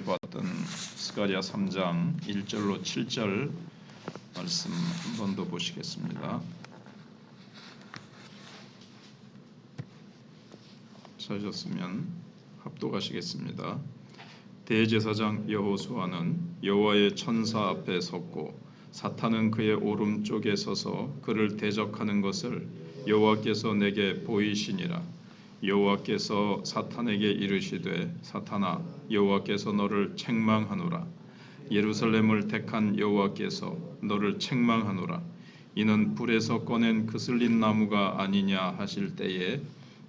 보았던 스가랴 3장 1절로 7절 말씀 한 번 더 보시겠습니다. 찾으셨으면 합독하시겠습니다. 대제사장 여호수아는 여호와의 천사 앞에 섰고 사탄은 그의 오른쪽에 서서 그를 대적하는 것을 여호와께서 내게 보이시니라. 여호와께서 사탄에게 이르시되 사탄아 여호와께서 너를 책망하노라. 예루살렘을 택한 여호와께서 너를 책망하노라. 이는 불에서 꺼낸 그슬린 나무가 아니냐 하실 때에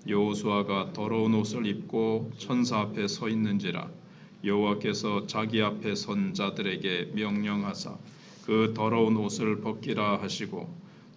여호수아가 더러운 옷을 입고 천사 앞에 서 있는지라. 여호와께서 자기 앞에 선 자들에게 명령하사 그 더러운 옷을 벗기라 하시고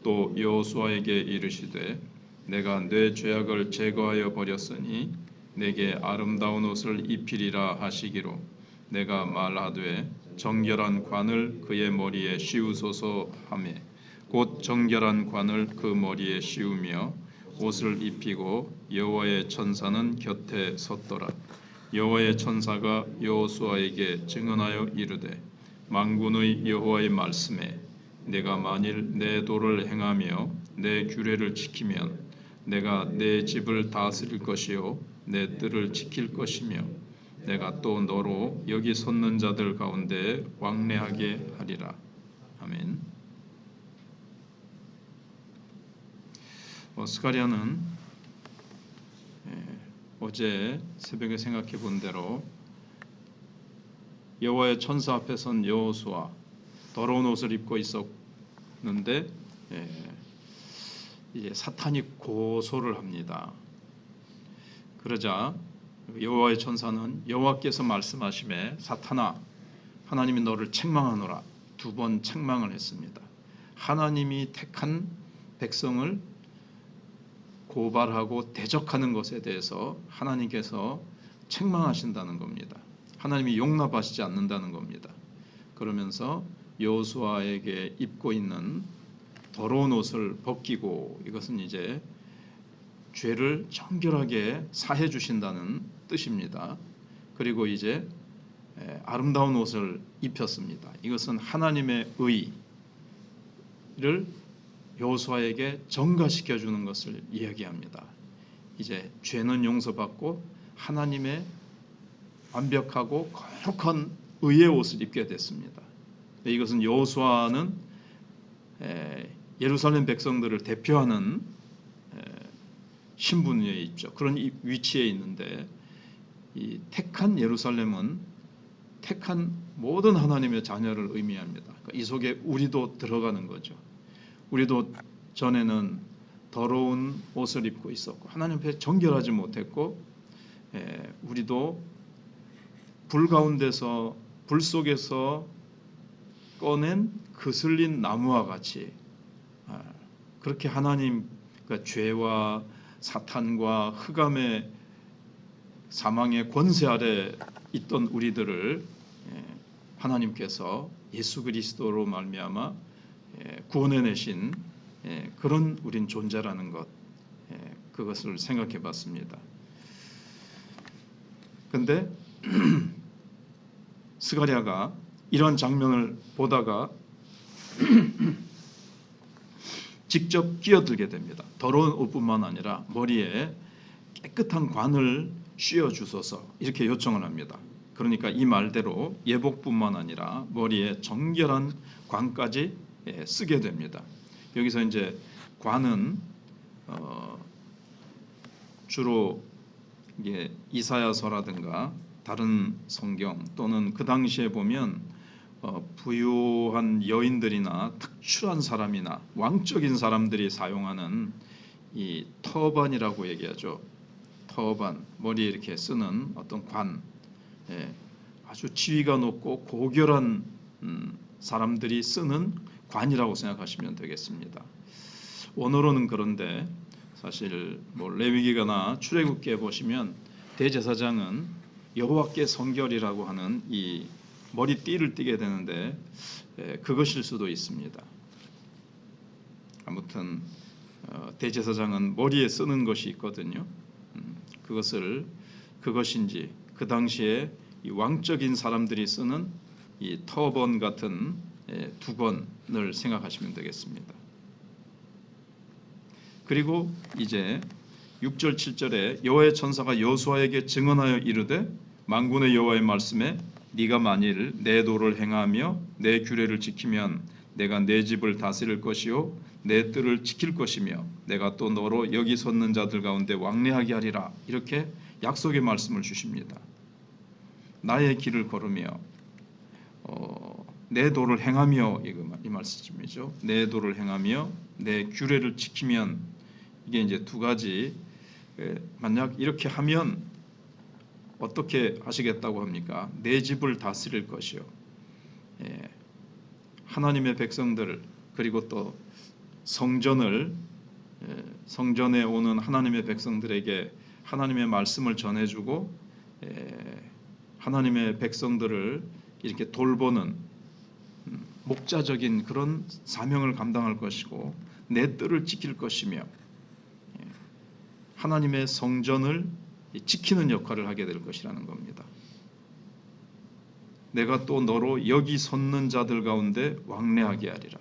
또 여호수아에게 이르시되 내가 내 죄악을 제거하여 버렸으니 내게 아름다운 옷을 입히리라 하시기로 내가 말하되 정결한 관을 그의 머리에 씌우소서 하매 곧 정결한 관을 그 머리에 씌우며 옷을 입히고 여호와의 천사는 곁에 섰더라. 여호와의 천사가 여호수아에게 증언하여 이르되 만군의 여호와의 말씀에 내가 만일 내 도를 행하며 내 규례를 지키면 내가 내 집을 다스릴 것이요 내 뜰을 지킬 것이며 내가 또 너로 여기 섰는 자들 가운데 왕래하게 하리라. 아멘. 스가랴는 어제 새벽에 생각해 본 대로 여호와의 천사 앞에 선 여호수아 더러운 옷을 입고 있었는데 이제 사탄이 고소를 합니다. 그러자 여호와의 천사는 여호와께서 말씀하시매 사탄아 하나님이 너를 책망하노라. 2번 책망을 했습니다. 하나님이 택한 백성을 고발하고 대적하는 것에 대해서 하나님께서 책망하신다는 겁니다. 하나님이 용납하시지 않는다는 겁니다. 그러면서 여호수아에게 입고 있는 더러운 옷을 벗기고 이것은 이제 죄를 정결하게 사해 주신다는 뜻입니다. 그리고 이제 아름다운 옷을 입혔습니다. 이것은 하나님의 의를 여호수아에게 전가시켜 주는 것을 이야기합니다. 이제 죄는 용서받고 하나님의 완벽하고 거룩한 의의 옷을 입게 됐습니다. 이것은 여호수아는 예루살렘 백성들을 대표하는 신분에 있죠. 그런 위치에 있는데 이 택한 예루살렘은 택한 모든 하나님의 자녀를 의미합니다. 그러니까 이 속에 우리도 들어가는 거죠. 우리도 전에는 더러운 옷을 입고 있었고 하나님 앞에 정결하지 못했고 우리도 불 가운데서 불 속에서 꺼낸 그슬린 나무와 같이 그렇게 하나님 그러니까 죄와 사탄과 흑암의 사망의 권세 아래 있던 우리들을 하나님께서 예수 그리스도로 말미암아 구원해내신 그런 우린 존재라는 것 그것을 생각해 봤습니다. 그런데 스가랴가 이런 장면을 보다가 직접 끼어들게 됩니다. 더러운 옷뿐만 아니라 머리에 깨끗한 관을 씌워 주소서 이렇게 요청을 합니다. 그러니까 이 말대로 예복뿐만 아니라 머리에 정결한 관까지 쓰게 됩니다. 여기서 이제 관은 주로 이게 이사야서라든가 다른 성경 또는 그 당시에 보면 부유한 여인들이나 특출한 사람이나 왕적인 사람들이 사용하는 이 터반이라고 얘기하죠. 터반, 머리에 이렇게 쓰는 어떤 관, 아주 지위가 높고 고결한 사람들이 쓰는 관이라고 생각하시면 되겠습니다. 원어로는 그런데 사실 레위기나 출애굽기에 보시면 대제사장은 여호와께 성결이라고 하는 이 머리띠를 띠게 되는데 그것일 수도 있습니다. 아무튼 대제사장은 머리에 쓰는 것이 있거든요. 그것인지 그 당시에 이 왕적인 사람들이 쓰는 이 터번 같은 두건을 생각하시면 되겠습니다. 그리고 이제 6절 7절에 여호와의 천사가 여호수아에게 증언하여 이르되 만군의 여호와의 말씀에 네가 만일 내 도를 행하며 내 규례를 지키면 내가 내 집을 다스릴 것이요 내 뜰을 지킬 것이며 내가 또 너로 여기 섰는 자들 가운데 왕래하게 하리라. 이렇게 약속의 말씀을 주십니다. 나의 길을 걸으며 내 도를 행하며 이 말씀이죠. 내 도를 행하며 내 규례를 지키면 이게 이제 두 가지. 만약 이렇게 하면 어떻게 하시겠다고 합니까? 내 집을 다스릴 것이요. 하나님의 백성들 그리고 또 성전에 오는 하나님의 백성들에게 하나님의 말씀을 전해주고 하나님의 백성들을 이렇게 돌보는 목자적인 그런 사명을 감당할 것이고 내 뜰을 지킬 것이며 하나님의 성전을 지키는 역할을 하게 될 것이라는 겁니다. 내가 또 너로 여기 섰는 자들 가운데 왕래하게 하리라.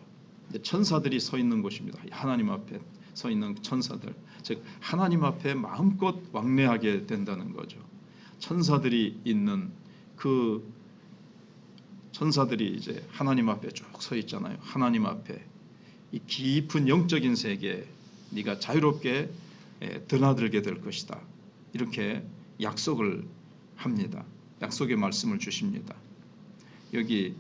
천사들이 서 있는 곳입니다. 하나님 앞에 서 있는 천사들, 즉 하나님 앞에 마음껏 왕래하게 된다는 거죠. 천사들이 있는 그 천사들이 이제 하나님 앞에 쭉 서 있잖아요. 하나님 앞에 이 깊은 영적인 세계에 네가 자유롭게 드나들게 될 것이다. 이렇게 약속을 합니다. 약속의 말씀을 주십니다. 여기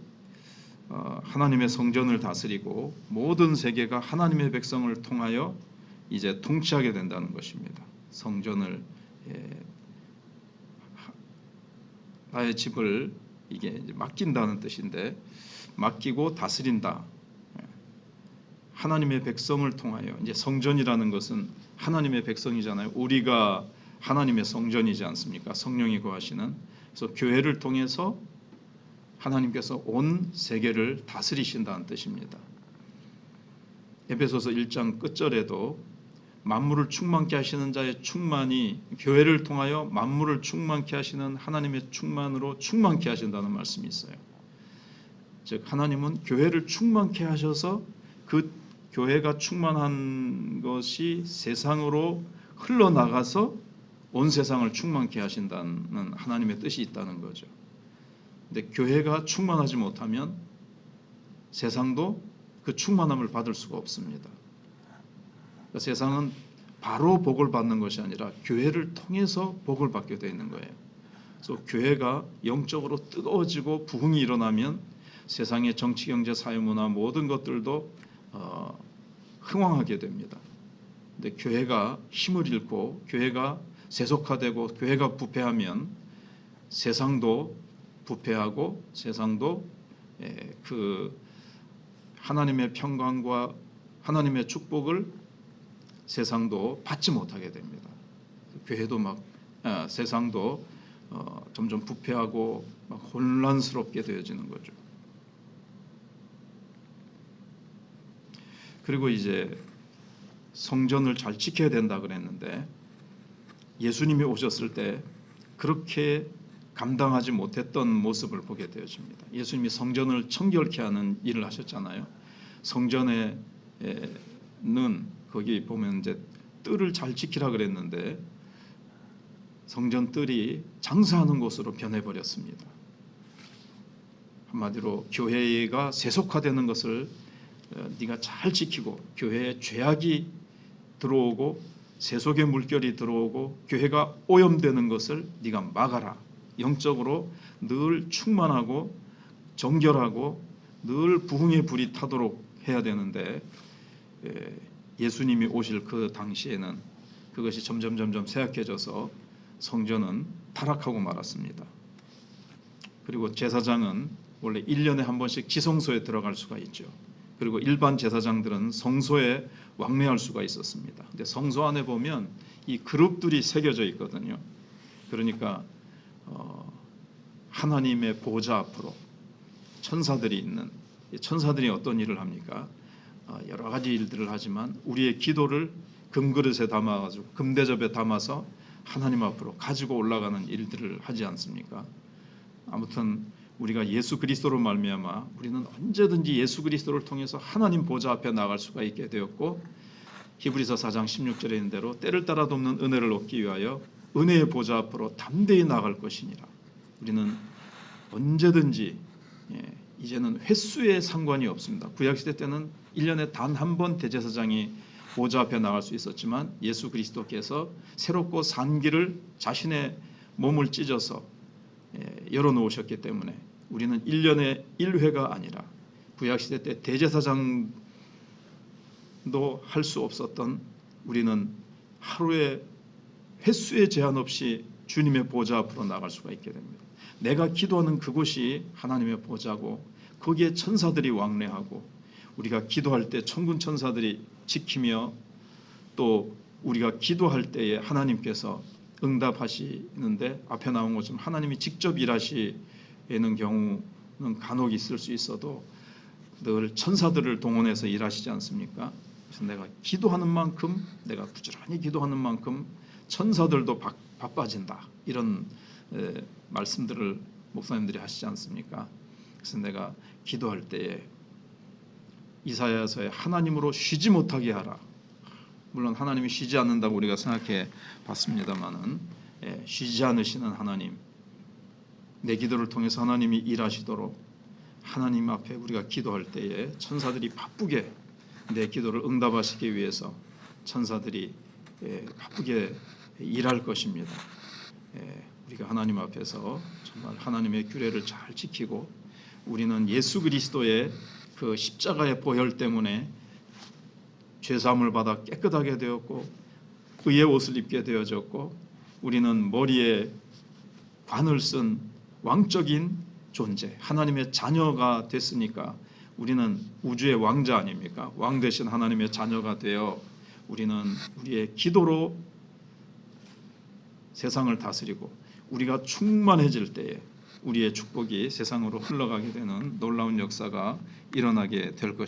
하나님의 성전을 다스리고 모든 세계가 하나님의 백성을 통하여 이제 통치하게 된다는 것입니다. 성전을 나의 집을 이게 이제 맡긴다는 뜻인데 맡기고 다스린다. 하나님의 백성을 통하여 이제 성전이라는 것은 하나님의 백성이잖아요. 우리가 하나님의 성전이지 않습니까? 성령이 거하시는. 그래서 교회를 통해서 하나님께서 온 세계를 다스리신다는 뜻입니다. 에베소서 1장 끝절에도 만물을 충만케 하시는 자의 충만이 교회를 통하여 만물을 충만케 하시는 하나님의 충만으로 충만케 하신다는 말씀이 있어요. 즉 하나님은 교회를 충만케 하셔서 그 교회가 충만한 것이 세상으로 흘러나가서 온 세상을 충만케 하신다는 하나님의 뜻이 있다는 거죠. 근데 교회가 충만하지 못하면 세상도 그 충만함을 받을 수가 없습니다. 그러니까 세상은 바로 복을 받는 것이 아니라 교회를 통해서 복을 받게 되어 있는 거예요. 그래서 교회가 영적으로 뜨거워지고 부흥이 일어나면 세상의 정치, 경제, 사회, 문화 모든 것들도 흥왕하게 됩니다. 근데 교회가 힘을 잃고 교회가 세속화되고 교회가 부패하면 세상도 부패하고 세상도 그 하나님의 평강과 하나님의 축복을 세상도 받지 못하게 됩니다. 교회도 막 세상도 점점 부패하고 막 혼란스럽게 되어지는 거죠. 그리고 이제 성전을 잘 지켜야 된다 그랬는데 예수님이 오셨을 때 그렇게 감당하지 못했던 모습을 보게 되어집니다. 예수님이 성전을 청결케 하는 일을 하셨잖아요. 성전에는 거기 보면 이제 뜰을 잘 지키라 그랬는데 성전 뜰이 장사하는 곳으로 변해버렸습니다. 한마디로 교회가 세속화되는 것을 네가 잘 지키고 교회에 죄악이 들어오고 세속의 물결이 들어오고 교회가 오염되는 것을 네가 막아라. 영적으로 늘 충만하고 정결하고 늘 부흥의 불이 타도록 해야 되는데 예수님이 오실 그 당시에는 그것이 점점 쇠약해져서 성전은 타락하고 말았습니다. 그리고 제사장은 원래 1년에 한 번씩 지성소에 들어갈 수가 있죠. 그리고 일반 제사장들은 성소에 왕래할 수가 있었습니다. 근데 성소 안에 보면 이 그룹들이 새겨져 있거든요. 그러니까 하나님의 보좌 앞으로 천사들이 있는, 천사들이 어떤 일을 합니까? 여러 가지 일들을 하지만 우리의 기도를 금그릇에 담아가지고 금대접에 담아서 하나님 앞으로 가지고 올라가는 일들을 하지 않습니까? 아무튼 우리가 예수 그리스도로 말미암아 우리는 언제든지 예수 그리스도를 통해서 하나님 보좌 앞에 나갈 수가 있게 되었고, 히브리서 4장 16절에 있는 대로 때를 따라 돕는 은혜를 얻기 위하여 은혜의 보좌 앞으로 담대히 나갈 것이니라. 우리는 언제든지 이제는 횟수에 상관이 없습니다. 구약시대 때는 1년에 단 한 번 대제사장이 보좌 앞에 나갈 수 있었지만 예수 그리스도께서 새롭고 산 길을 자신의 몸을 찢어서 열어놓으셨기 때문에 우리는 1년에 1회가 아니라 구약시대 때 대제사장도 할 수 없었던 우리는 하루에 횟수에 제한 없이 주님의 보좌 앞으로 나갈 수가 있게 됩니다. 내가 기도하는 그곳이 하나님의 보좌고 거기에 천사들이 왕래하고 우리가 기도할 때 천군 천사들이 지키며 또 우리가 기도할 때에 하나님께서 응답하시는데 앞에 나온 것처럼 하나님이 직접 일하시는 경우는 간혹 있을 수 있어도 늘 천사들을 동원해서 일하시지 않습니까? 그래서 내가 기도하는 만큼, 내가 부지런히 기도하는 만큼 천사들도 바빠진다, 이런 말씀들을 목사님들이 하시지 않습니까? 그래서 내가 기도할 때에 이사야서에 하나님으로 쉬지 못하게 하라. 물론 하나님이 쉬지 않는다고 우리가 생각해 봤습니다만은 쉬지 않으시는 하나님, 내 기도를 통해서 하나님이 일하시도록 하나님 앞에 우리가 기도할 때에 천사들이 바쁘게 내 기도를 응답하시기 위해서 천사들이 바쁘게 일할 것입니다. 우리가 하나님 앞에서 정말 하나님의 규례를 잘 지키고, 우리는 예수 그리스도의 그 십자가의 보혈 때문에 죄사함을 받아 깨끗하게 되었고 의의 옷을 입게 되어졌고, 우리는 머리에 관을 쓴 왕적인 존재, 하나님의 자녀가 됐으니까 우리는 우주의 왕자 아닙니까? 왕 되신 하나님의 자녀가 되어 우리는 우리의 기도로 세상을 다스리고 우리가 충만해질 때에 우리의 축복이 세상으로 흘러가게 되는 놀라운 역사가 일어나게 될 것입니다.